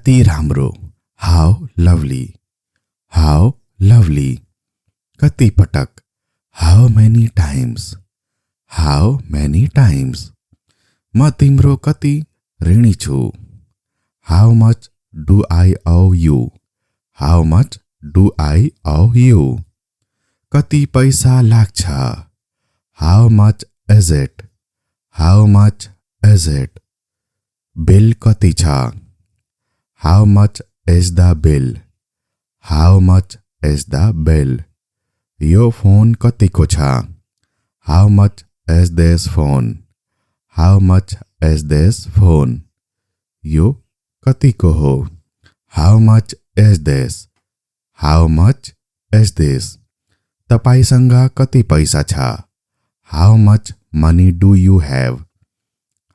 कति राम्रो, how lovely, how lovely. कति पटक, how many times, how many times. म तिम्रो कति ऋणी छु, हाउ मच डू आई ओव you, how much do I ओव यू। कति पैसा लाग्छ, how much is it, how much is it. Bill कति छ, how much is the bill, how much is the bill. यो फोन कतिको छ, how much is this phone, how much is this phone. यो कतिको हो, how much is this, how much is this. तपाईसँग कति पैसा छ, how much money do you have,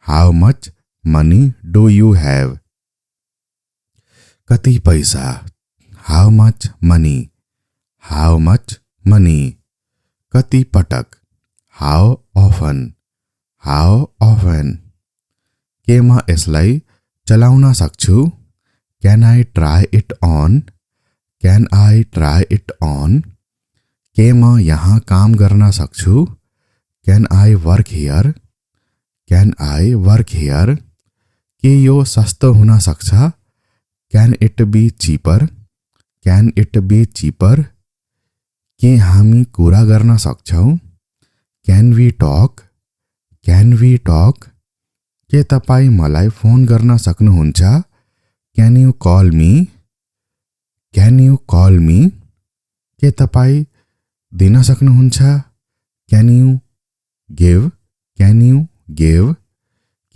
how much money do you have. कति पैसा, how much money, how much money. कति पटक, हाउ often, हाउ often। के म यसलाई चलाउन सक्छु, can I try it on, can I try it on. के म यहाँ काम गर्न सक्छु, can I work here, can I work here. के यो सस्तो हुन सक्छ, can it be cheaper, can it be cheaper. के हामी कुरा गर्न सक्छौँ, can we talk, can we talk. के तपाईँ मलाई फोन गर्न सक्नुहुन्छ, can you call me, can you call me. के तपाईँ दिन सक्नुहुन्छ, can you give, can you give.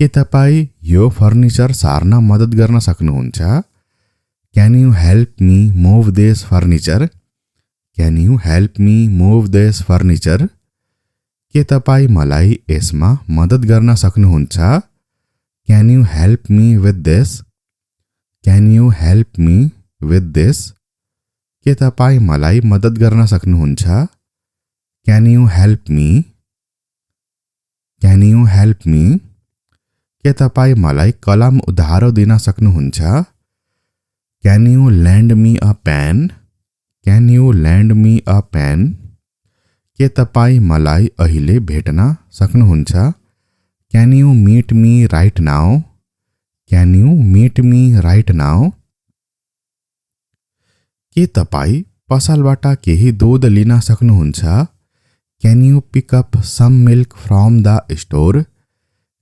के तपाईँ यो फर्निचर सार्न मद्दत गर्न सक्नुहुन्छ, can you help me move this furniture, can you help me move this furniture. के तपाईँ मलाई यसमा मद्दत गर्न सक्नुहुन्छ, can you help me with this, can you help me with this. के तपाईँ मलाई मद्दत गर्न सक्नुहुन्छ, can you help me, can you help me. के तपाईँ मलाई कलम उधारो दिन सक्नुहुन्छ, can you lend me a pen, can you lend me a pen. के तपाईँ मलाई अहिले भेट्न सक्नुहुन्छ, can you meet me right now, can you meet me right now. के तपाईँ पसलबाट केही दूध लिन सक्नुहुन्छ, can you pick up some milk from the store,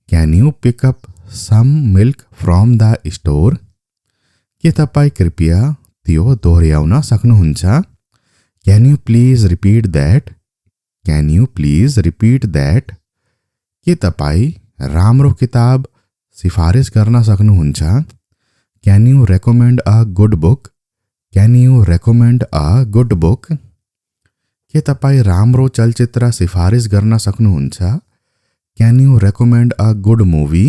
can you pick up some milk from the store. के तपाईँ कृपया त्यो दोहोऱ्याउन सक्नुहुन्छ, can you please repeat that, can you please repeat that. के तपाईँ राम्रो किताब सिफारिस गर्न सक्नुहुन्छ, can you recommend a good book, can you recommend a good book. के तपाईँ राम्रो चलचित्र सिफारिस गर्न सक्नुहुन्छ, can you recommend a good movie,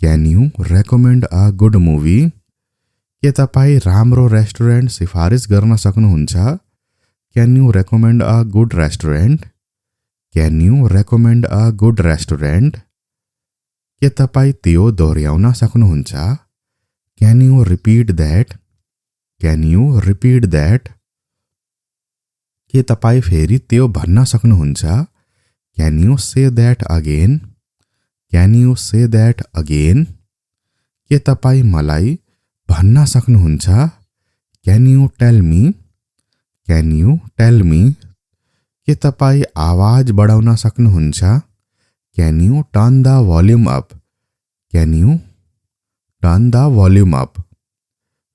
can you recommend a good movie. के तपाईँ राम्रो रेस्टुरेन्ट सिफारिस गर्न सक्नुहुन्छ, can you recommend a good restaurant, can you recommend a good restaurant. के तपाईँ त्यो दोहोऱ्याउन सक्नुहुन्छ, can you repeat that, can you repeat that. के तपाईँ फेरि त्यो भन्न सक्नुहुन्छ, can you say that again, can you say that again. के तपाईँ मलाई भन्न सक्नुहुन्छ, can you tell me, can you tell me. के तपाईँ आवाज बढाउन सक्नुहुन्छ, can you turn the volume up, can you turn the volume up.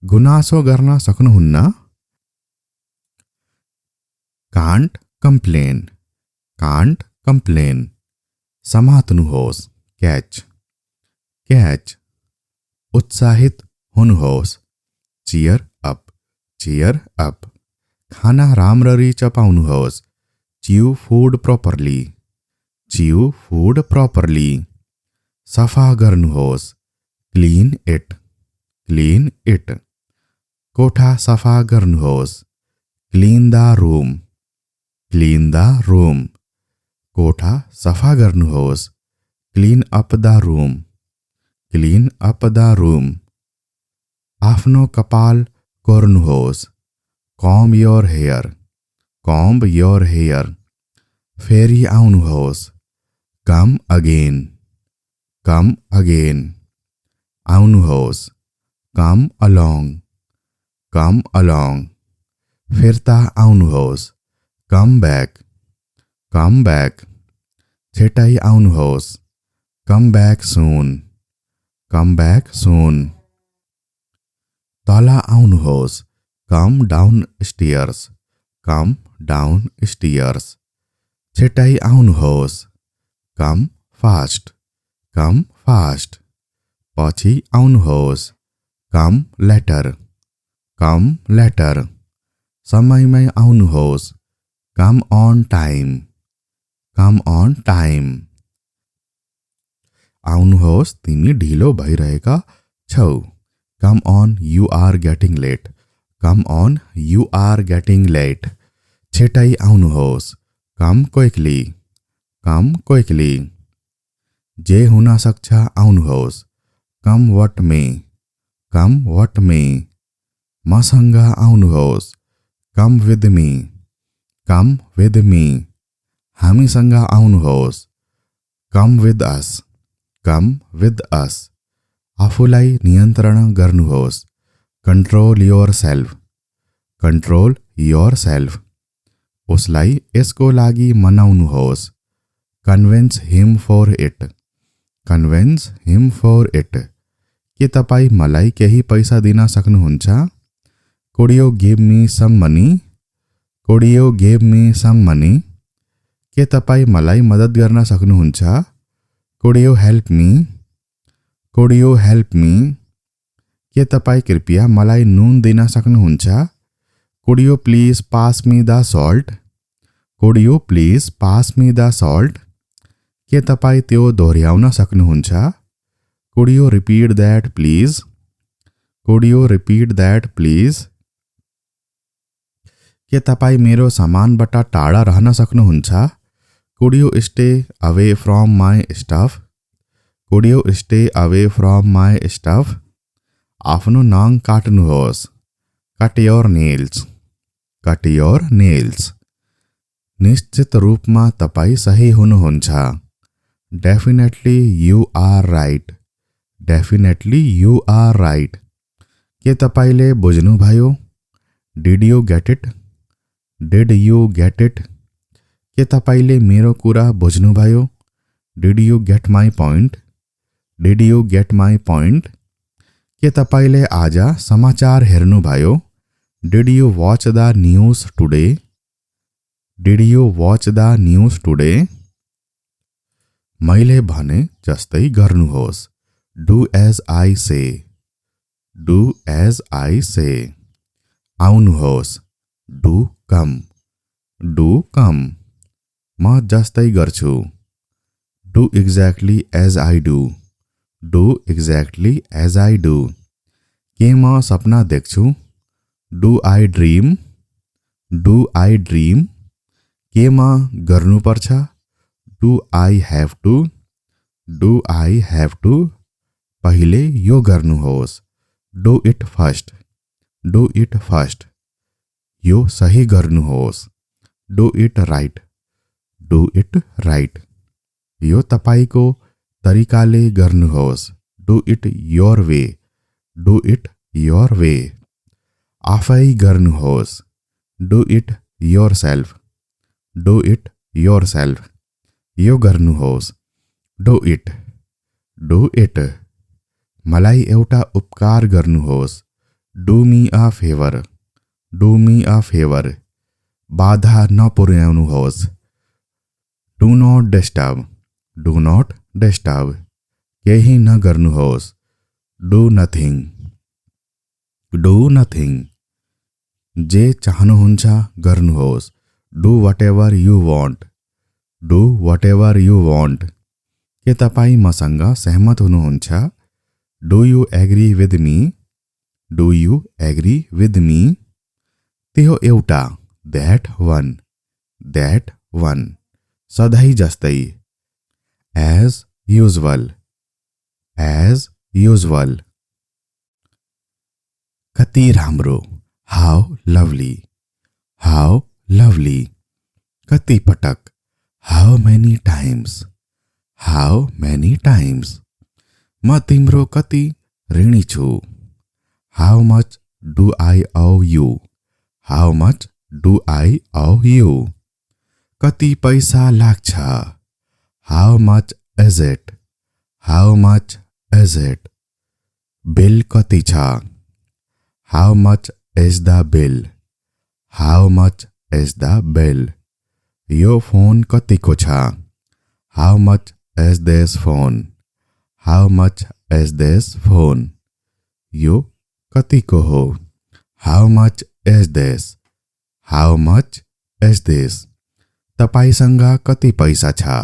गुनासो गर्न सक्नुहुन्न, कान्ट कम्प्लेन, कान्ट कम्प्लेन। समात्नुहोस्, क्याच, क्याच। उत्साहित हुनुहोस्, चियर अप, चियर अप। खाना राम्ररी चपाउनुहोस्, chew food properly, chew food properly. सफा गर्नुहोस्, क्लीन इट, क्लीन इट। कोठा सफा गर्नुहोस्, clean the room, clean the room. कोठा सफा गर्नुहोस्, clean up the room, clean up the room. आफ्नो कपाल कोर्नुहोस्, comb your hair, comb your hair. फेरि आउनुहोस्, कम अगेन, कम अगेन। आउनुहोस्, कम अलोंग, कम अलोंग। फिर्ता आउनुहोस्, कम बैक, कम बैक। छिटै आउनुहोस्, come back soon, come back soon. तल आउनुहोस्, come down stairs, come down stairs. छिटै आउनुहोस्, कम फास्ट, कम फास्ट। पछि आउनुहोस्, कम लेटर, कम लेटर। समयमै आउनुहोस्, come on time, come on time. आउनुहोस्, तिमी ढिलो भइरहेका छौ, come on you are getting late, come on you are getting late. छिटै आउनुहोस्, कम क्विकली, कम क्विकली। जे हुन सक्छ आउनुहोस्, कम व्हाट मे, कम व्हाट मे। मसँग आउनुहोस्, come with me, come with me. हामीसँग आउनुहोस्, come with us, come with us. आफूलाई नियन्त्रण गर्नुहोस्, control yourself, control yourself. उसलाई यसको लागि मनाउनुहोस्, convince him for it, convince him for it. के तपाईँ मलाई केही पैसा दिन सक्नुहुन्छ? Could you give me some money, could you give me some money. के तपाईँ मलाई मद्दत गर्न सक्नुहुन्छ? Could you help me, could you help me. के तपाईँ कृपया मलाई नुन दिन सक्नुहुन्छ? Could you please pass me the salt, could you please pass me the salt. के तपाईँ त्यो दोहोऱ्याउन सक्नुहुन्छ? Could you repeat that please, could you repeat that please. के तपाईँ मेरो सामानबाट टाढा रहन सक्नुहुन्छ? Could you stay away from my stuff, could you stay away from my stuff. आफ्नो नङ काट्नुहोस्, cut your nails, cut your nails. निश्चित रूपमा तपाईँ सही हुनुहुन्छ, definitely you are right, definitely you are right. के तपाईँले बुझ्नुभयो? Did you get it, did you get it. के तपाईँले मेरो कुरा बुझ्नुभयो? Did you get my point, did you get my point. के तपाईँले आज समाचार हेर्नुभयो? Did you watch the news today, did you watch the news today. मैले भने जस्तै गर्नुहोस्, do as I say, do as I say. आउनुहोस्, डू कम, डू कम। म जस्तै गर्छु, do exactly as I do, do exactly as I do. के म सपना देख्छु? Do I dream, do I dream. के म गर्नुपर्छ? Do I have to, do I have to. पहिले यो गर्नुहोस्, do it first, do it first. यो सही गर्नुहोस्, do it right, do it right. यो तपाईको तरिकाले गर्नुहोस्, do it your way, do it your way. आफै गर्नुहोस्, do it yourself, do it yourself. यो गर्नुहोस्, डू इट, डू इट। मलाई एउटा उपकार गर्नुहोस्, do me a favour, do me a favour. बाधा नपुर्याउनुहोस्, do not disturb, do not disturb. केही नगर्नुहोस्, डू नथिङ, डू नथिङ। जे चाहनुहुन्छ गर्नुहोस्, do whatever you want, do whatever you want. के तपाईँ मसँग सहमत हुनुहुन्छ? Do you agree with me, do you agree with me. त्यो एउटा, दैट वन, दैट वन। सधैँ जस्तै, एज युजुअल, एज युजुअल। कति राम्रो, हाउ लभली, हाउ लभली। कति पटक, how many times, how many times. म तिम्रो कति ऋणी छु, हाउ मच डू आई ओव you, how much do I ओव यू। कति पैसा लाग्छ, how much is it, how much is it. Bill कति छ, how much is the bill, how much is the bill. यो फोन कतिको छ, how much is this phone, how much is this phone. यो कतिको हो, how much is this, how much is this. तपाईसँग कति पैसा छ,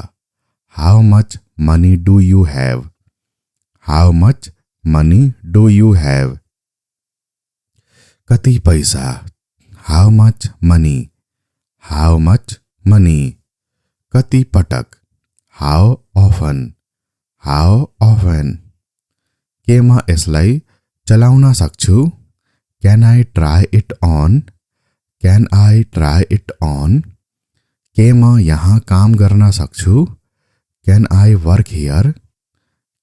how much money do you have, how much money do you have. कति पैसा, how much money, how much money. कति पटक, हाउ often, हाउ often। के म यसलाई चलाउन सक्छु, can I try it on, can I try it on. के म यहाँ काम गर्न सक्छु, can I work here,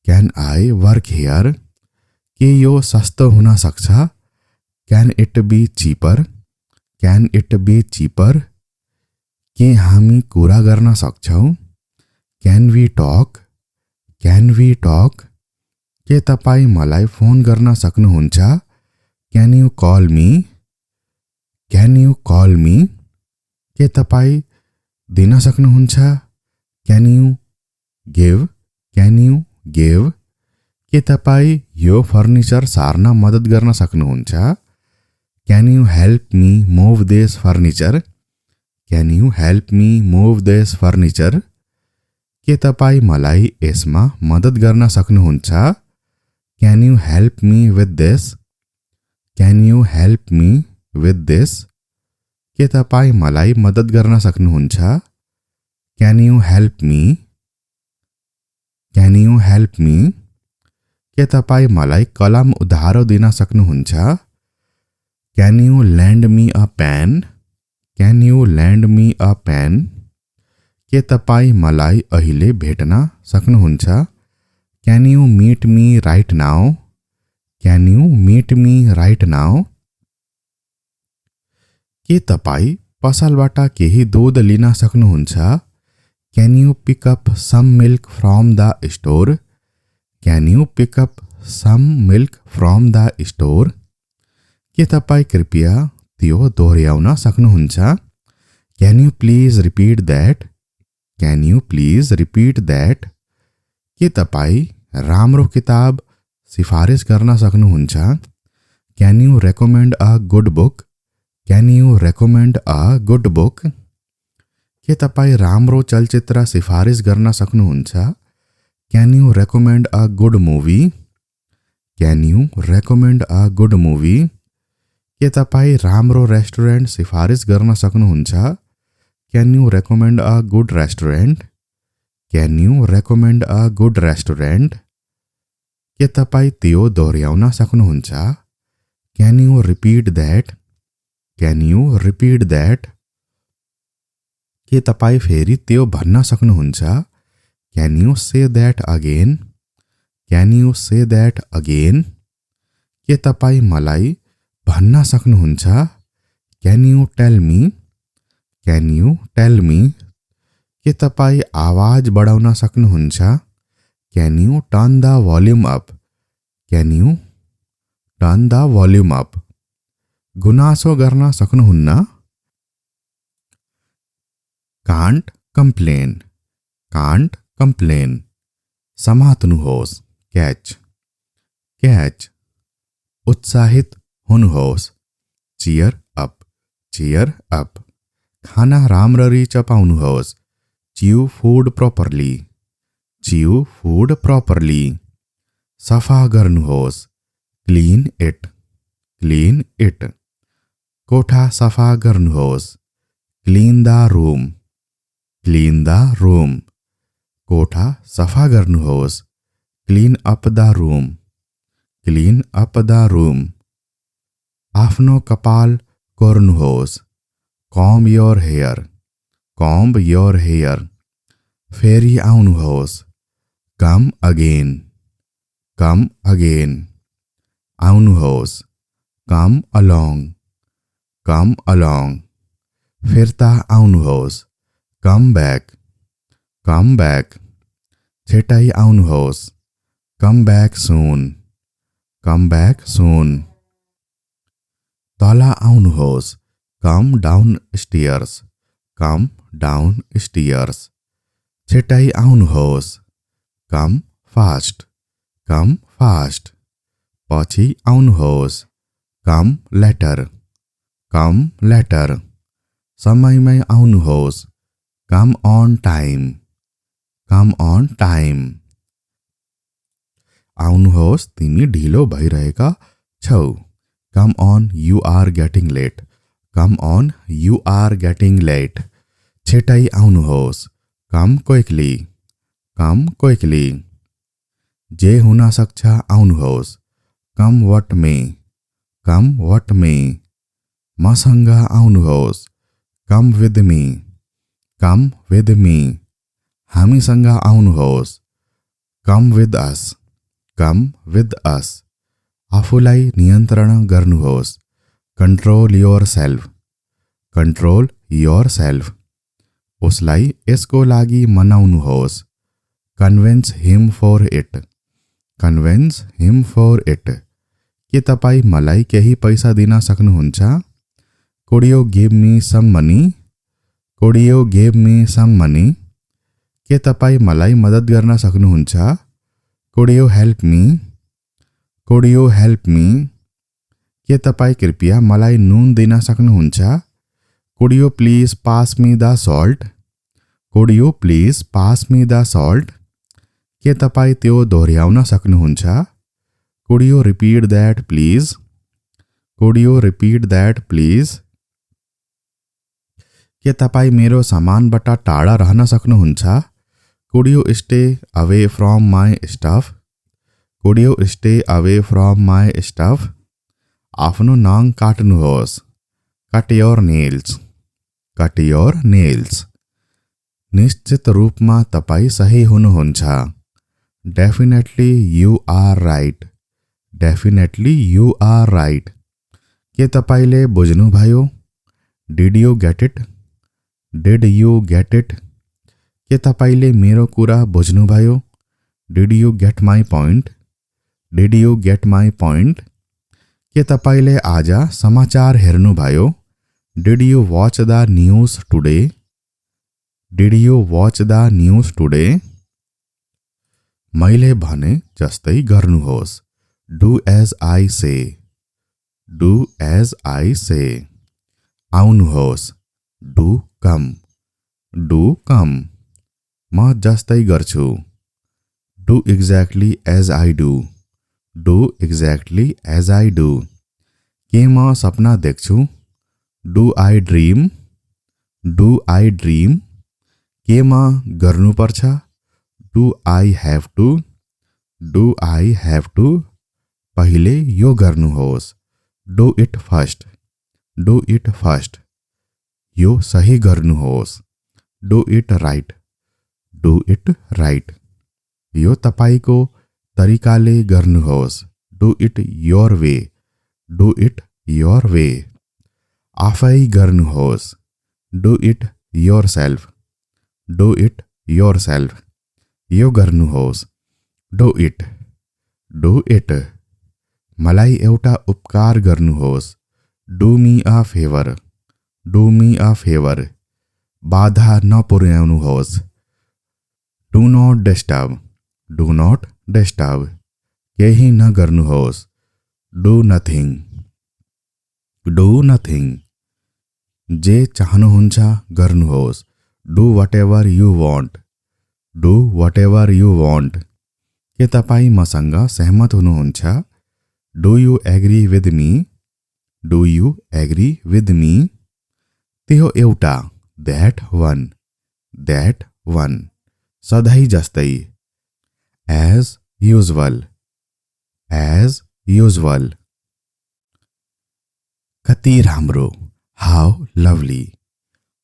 can I work here. के यो सस्तो हुन सक्छ, can it be cheaper, can it be cheaper. के हामी कुरा गर्न सक्छौँ, can we talk, can we talk. के तपाईँ मलाई फोन गर्न सक्नुहुन्छ, can you call me, can you call me. के तपाईँ दिन सक्नुहुन्छ, can you give, can you give. के तपाईँ यो फर्निचर सार्न मद्दत गर्न सक्नुहुन्छ, can you help me move this furniture, can you help me move this furniture. के तपाईँ मलाई यसमा मद्दत गर्न सक्नुहुन्छ, can you help me with this, can you help me with this. के तपाईँ मलाई मद्दत गर्न सक्नुहुन्छ, can you help me, can you help me. के तपाईँ मलाई कलम उधारो दिन सक्नुहुन्छ, can you lend me a pen, can you lend me a pen. के तपाईँ मलाई अहिले भेट्न सक्नुहुन्छ, can you meet me right now, can you meet me right now. के तपाईँ पसलबाट केही दूध लिन सक्नुहुन्छ, can you pick up some milk from the store, can you pick up some milk from the store. के तपाईँ कृपया त्यो दोहोऱ्याउन सक्नुहुन्छ, can you please repeat that, can you please repeat that. के तपाईँ राम्रो किताब सिफारिस गर्न सक्नुहुन्छ, can you recommend a good book, can you recommend a good book. के तपाईँ राम्रो चलचित्र सिफारिस गर्न सक्नुहुन्छ, can you recommend a good movie, can you recommend a good movie. के तपाईँ राम्रो रेस्टुरेन्ट सिफारिस गर्न सक्नुहुन्छ, can you recommend a good restaurant, can you recommend a good restaurant. के तपाईँ त्यो दोहोऱ्याउन सक्नुहुन्छ, can you repeat that, can you repeat that. के तपाईँ फेरि त्यो भन्न सक्नुहुन्छ, can you say that again, can you say that again. के तपाईँ मलाई भन्न सक्नुहुन्छ, can you tell me, can you tell me. के तपाईँ आवाज बढाउन सक्नुहुन्छ, can you turn the volume up, can you turn the volume up. गुनासो गर्न सक्नुहुन्न, कान्ट कम्प्लेन, कान्ट कम्प्लेन। समात्नुहोस्, क्याच, क्याच। उत्साहित हुनुहोस्, चियर अप, चियर अप। खाना राम्ररी चपाउनुहोस्, chew food properly, chew food properly. सफा गर्नुहोस्, क्लीन इट, क्लीन इट। कोठा सफा गर्नुहोस्, clean the room, clean the room. कोठा सफा गर्नुहोस्, clean up the room, clean up the room. आफ्नो कपाल कोर्नुहोस्, comb your hair, comb your hair. फेरि आउनुहोस्, कम अगेन, कम अगेन। आउनुहोस्, कम अलोंग, कम अलोंग। फिर्ता आउनुहोस्, कम बैक, कम बैक। छिटै आउनुहोस्, come back soon, come back soon. तल आउनुहोस्, come down stairs, come down stairs. छिटै आउनुहोस्, कम फास्ट, कम फास्ट। पछि आउनुहोस्, कम लेटर, कम लेटर। समयमै आउनुहोस्, come on time, come on time. आउनुहोस्, तिमी ढिलो भइरहेका छौ, come on you are getting late, come on you are getting late. छिटै आउनुहोस्, कम क्विकली, कम क्विकली। जे हुन सक्छ आउनुहोस्, कम व्हाट मे, कम व्हाट मे। मसँग आउनुहोस्, come with me, come with me. हामीसँग आउनुहोस्, come with us, come with us. आफूलाई नियन्त्रण गर्नुहोस्, control yourself, control yourself. उसलाई यसको लागि मनाउनुहोस्, convince him for it, convince him for it. के तपाईँ मलाई केही पैसा दिन सक्नुहुन्छ? Could you give me some money, could you give me some money. के तपाईँ मलाई मद्दत गर्न सक्नुहुन्छ? Could you help me, could you help me. के तपाईँ कृपया मलाई नुन दिन सक्नुहुन्छ? Could you please pass me the salt, could you please pass me the salt. के तपाईँ त्यो दोहोऱ्याउन सक्नुहुन्छ? Could you repeat that please, could you repeat that please. के तपाईँ मेरो सामानबाट टाढा रहन सक्नुहुन्छ? Could you stay away from my stuff, could you stay away from my stuff. आफ्नो नङ काट्नुहोस्, cut your nails, cut your nails. निश्चित रूपमा तपाईँ सही हुनुहुन्छ, definitely you are right, definitely you are right. के तपाईँले बुझ्नुभयो? Did you get it, did you get it. के तपाईँले मेरो कुरा बुझ्नुभयो? Did you get my point, did you get my point. के तपाईँले आज समाचार हेर्नुभयो? Did you watch the news today, did you watch the news today. मैले भने जस्तै गर्नुहोस्, do as I say, do as I say. आउनुहोस्, डू कम, डू कम। म जस्तै गर्छु, do exactly as I do, do exactly as I do. के म सपना देख्छु? Do I dream, do I dream. के म गर्नुपर्छ? Do I have to, do I have to. पहिले यो गर्नुहोस्, do it first, do it first. यो सही गर्नुहोस्, do it right, do it right. यो तपाईँको तरिकाले गर्नुहोस्, do it your way, do it your way. आफै गर्नुहोस्, do it yourself, do it yourself. यो गर्नुहोस्, डू इट, डू इट। मलाई एउटा उपकार गर्नुहोस्, do me a favour, do me a favour. बाधा नपुर्याउनुहोस्, do not disturb, do not disturb. केही नगर्नुहोस्, डू नथिङ, डू नथिङ। जे चाहनुहुन्छ गर्नुहोस्, do whatever you want, do whatever you want. के तपाईँ मसँग सहमत हुनुहुन्छ? Do you agree with me, do you agree with me. त्यो एउटा, दैट वन, दैट वन। सधैँ जस्तै, एज युजुअल, एज युजुअल। कति राम्रो, हाउ लभली,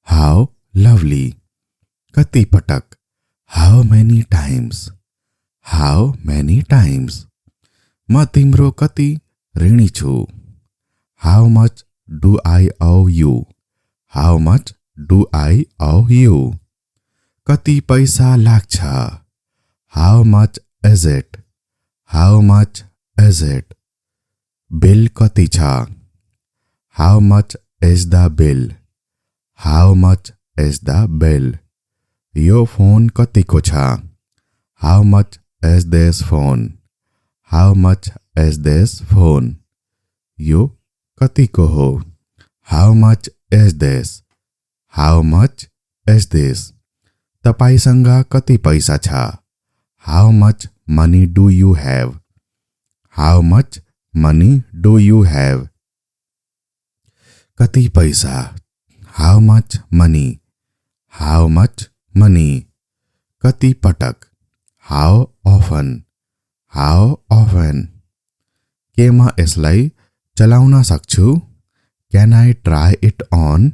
हाउ लभली। कति पटक, how many times, how many times. म तिम्रो कति ऋणी छु, हाउ मच डू आई ओव you, how much do I ओव यू। कति पैसा लाग्छ, how much is it, how much is it. Bill कति छ, how much is the bill, how much is the bill. यो फोन कतिको छ, how much is this phone, how much is this phone. यो कतिको हो, how much is this, how much is this. तपाईसँग कति पैसा छ, how much money do you have, how much money do you have. कति पैसा, how much money, how much money. कति पटक, हाउ often, हाउ often। के म यसलाई चलाउन सक्छु, can I try it on,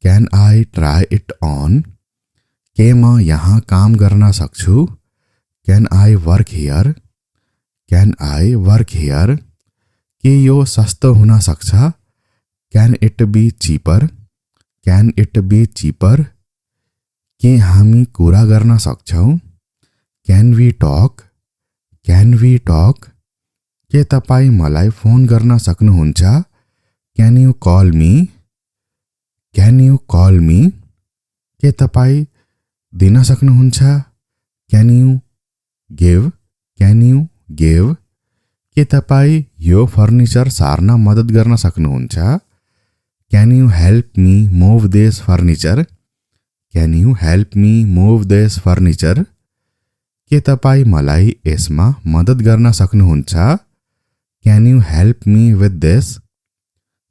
can I try it on. के म यहाँ काम गर्न सक्छु, can I work here, can I work here. के यो सस्तो हुन सक्छ, can it be cheaper, can it be cheaper. के हामी कुरा गर्न सक्छौँ, can we talk, can we talk. के तपाईँ मलाई फोन गर्न सक्नुहुन्छ, can you call me, can you call me. के तपाईँ दिन सक्नुहुन्छ, can you give, can you give. के तपाईँ यो फर्निचर सार्न मद्दत गर्न सक्नुहुन्छ, can you help me move this furniture, can you help me move this furniture. के तपाईँ मलाई यसमा मद्दत गर्न सक्नुहुन्छ, can you help me with this,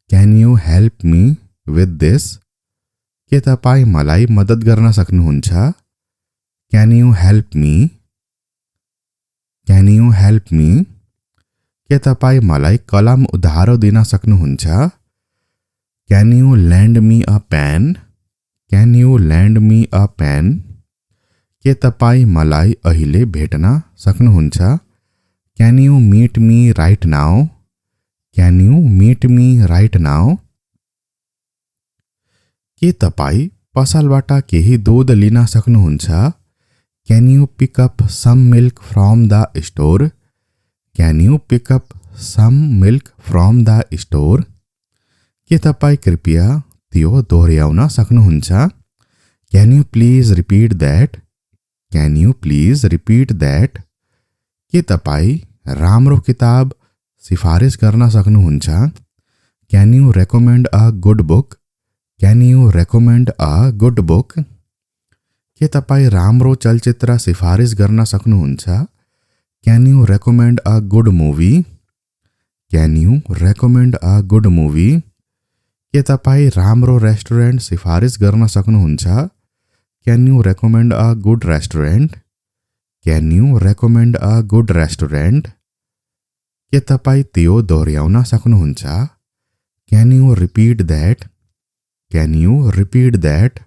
can you help me with this. के तपाईँ मलाई मद्दत गर्न सक्नुहुन्छ, can you help me, can you help me. के तपाईँ मलाई कलम उधारो दिन सक्नुहुन्छ, can you lend me a pen, can you lend me a pen. के तपाईँ मलाई अहिले भेट्न सक्नुहुन्छ, can you meet me right now, can you meet me right now. के तपाईँ पसलबाट केही दूध लिन सक्नुहुन्छ, can you pick up some milk from the store, can you pick up some milk from the store. के तपाईँ कृपया त्यो दोहोऱ्याउन सक्नुहुन्छ, can you please repeat that, can you please repeat that. के तपाईँ राम्रो किताब सिफारिस गर्न सक्नुहुन्छ, can you recommend a good book, can you recommend a good book. के तपाईँ राम्रो चलचित्र सिफारिस गर्न सक्नुहुन्छ, can you recommend a good movie, can you recommend a good movie. के तपाईँ राम्रो रेस्टुरेन्ट सिफारिस गर्न सक्नुहुन्छ, can you recommend a good restaurant, can you recommend a good restaurant. के तपाईँ त्यो दोहोऱ्याउन सक्नुहुन्छ, can you repeat that, can you repeat that.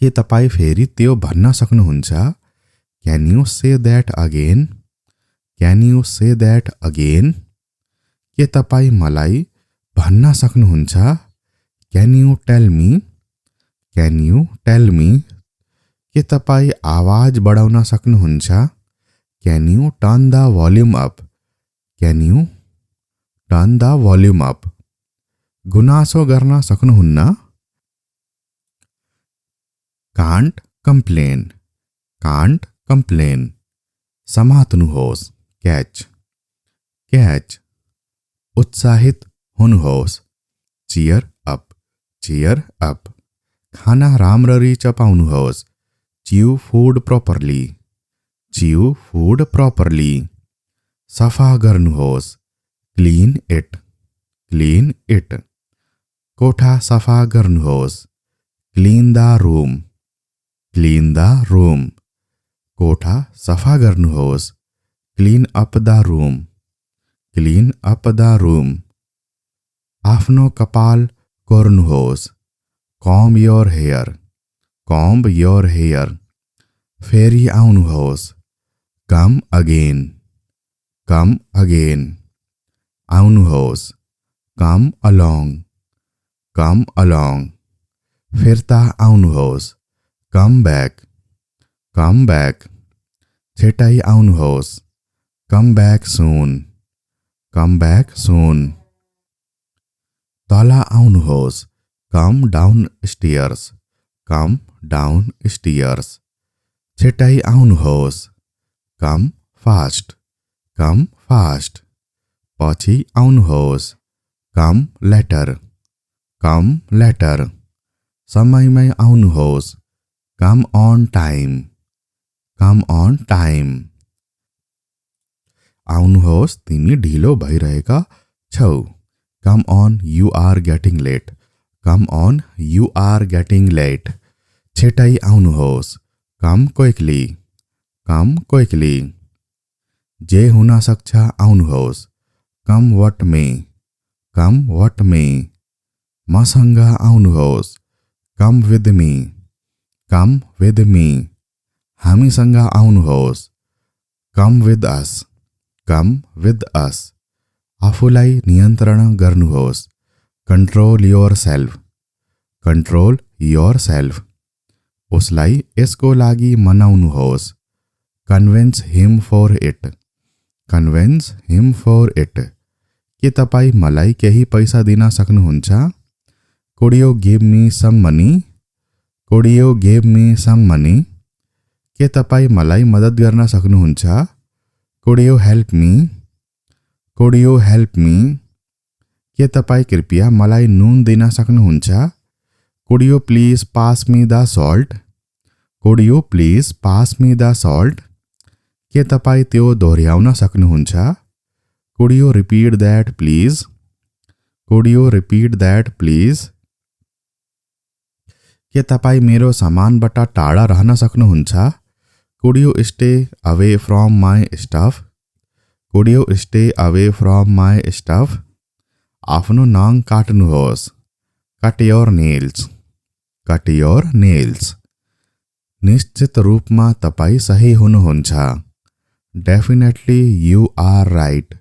के तपाईँ फेरि त्यो भन्न सक्नुहुन्छ, can you say that again, can you say that again. के तपाईँ मलाई भन्न सक्नुहुन्छ, can you tell me, can you tell me. के तपाईँ आवाज बढाउन सक्नुहुन्छ, can you turn the volume up, can you turn the volume up. गुनासो गर्न सक्नुहुन्न, कान्ट कम्प्लेन, कान्ट कम्प्लेन। समात्नुहोस्, क्याच, क्याच। उत्साहित हुनुहोस्, चियर अप, चियर अप। खाना राम्ररी चपाउनुहोस्, chew food properly, chew food properly. सफा गर्नुहोस्, क्लीन इट, क्लीन इट। कोठा सफा गर्नुहोस्, clean the room, clean the room. कोठा सफा गर्नुहोस्, clean up the room, clean up the room. आफ्नो कपाल कोर्नुहोस्, comb your hair, comb your hair. फेरि आउनुहोस्, come again, come again. आउनुहोस्, come along, come along. फिर्ता आउनुहोस्, come back, come back. छिटै आउनुहोस्, come back soon, come back soon. तल आउनुहोस्, come downstairs, come downstairs. छिटै आउनुहोस्, come fast, come fast. पछि आउनुहोस्, come later, come later. समयमै आउनुहोस्, come on time, come on time. आउनुहोस्, तिमी ढिलो भइरहेका छौ. Come on, you are getting late, come on, you are getting late. छिटै आउनुहोस्, come quickly, come quickly. जे हुन सक्छ आउनुहोस्, come what may, come what may. मसँग आउनुहोस्, come with me, come with me. हामीसँग आउनुहोस्, come with us, come with us. आफूलाई नियन्त्रण गर्नुहोस्, control yourself, control yourself. उसलाई यसको लागि मनाउनुहोस्, convince him for it, convince him for it. के तपाईँ मलाई केही पैसा दिन सक्नुहुन्छ? Could you give me some money? Could you give me some money? के तपाईँ मलाई मद्दत गर्न सक्नुहुन्छ? Could you help me? Could you help me? के तपाईँ कृपया मलाई नुन दिन सक्नुहुन्छ? Could you please pass me the salt? Could you please pass me the salt? के तपाईँ त्यो दोहोऱ्याउन सक्नुहुन्छ? Could you repeat that please? Could you repeat that please? के तपाईँ मेरो सामानबाट टाढा रहन सक्नुहुन्छ? Could you stay away from my stuff? Could you stay away from my stuff? आफ्नो नङ काट्नुहोस्, cut your nails, cut your nails. निश्चित रूपमा तपाईँ सही हुनुहुन्छ. Definitely you are right,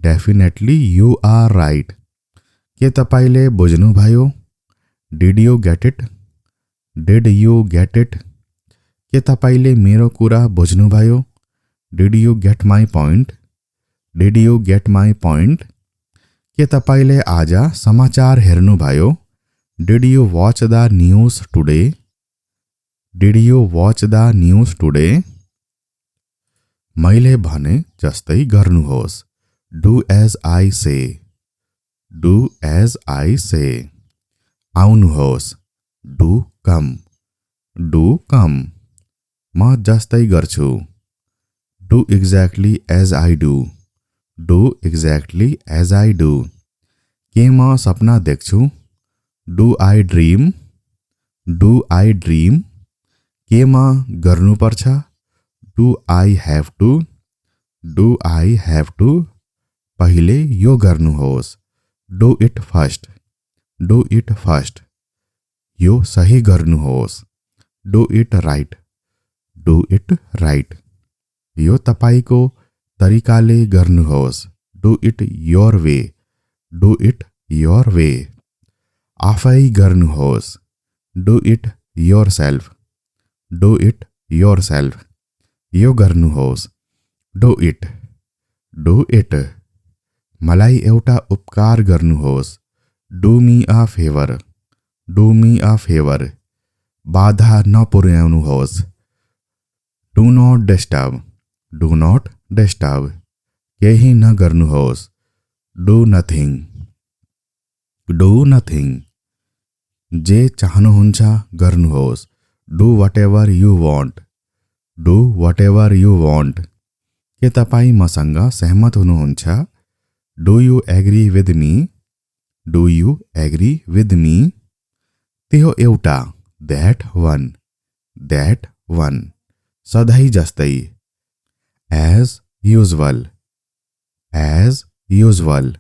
definitely you are right. के तपाईँले बुझ्नुभयो? Did you get it? Did you get it? के तपाईँले मेरो कुरा बुझ्नुभयो? Did you get my point? Did you get my point? के तपाईँले आज समाचार हेर्नुभयो? Did you watch the news today? Did you watch the news today? मैले भने जस्तै गर्नुहोस्. Do as I say, do as I say. आउनुहोस्, do come, do come. म जस्तै गर्छु. Do exactly as I do, do exactly as I do. के म सपना देख्छु? Do I dream, do I dream. के म गर्नुपर्छ? Do I have to, do I have to. पहिले यो गर्नुहोस्. Do it first, do it first. यो सही गर्नुहोस्. Do it right, do it right. यो तपाईको तरिकाले गर्नुहोस्. Do it your way, do it your way. आफै गर्नुहोस्. Do it yourself, do it yourself. यो गर्नुहोस्. Do it, do it. मलाई एउटा उपकार गर्नुहोस्. Do me a favor, do me a favor. बाधा नपुर्याउनुहोस्. Do not disturb, do not disturb. केही नगर्नुहोस्. Do nothing, do nothing. जे चाहनुहुन्छ गर्नुहोस्. Do whatever you want, do whatever you want. के तपाईँ मसँग सहमत हुनुहुन्छ? Do you agree with me? Do you agree with me? त्यो एउटा, that one, that one. सधैँ जस्तै, as usual, as usual.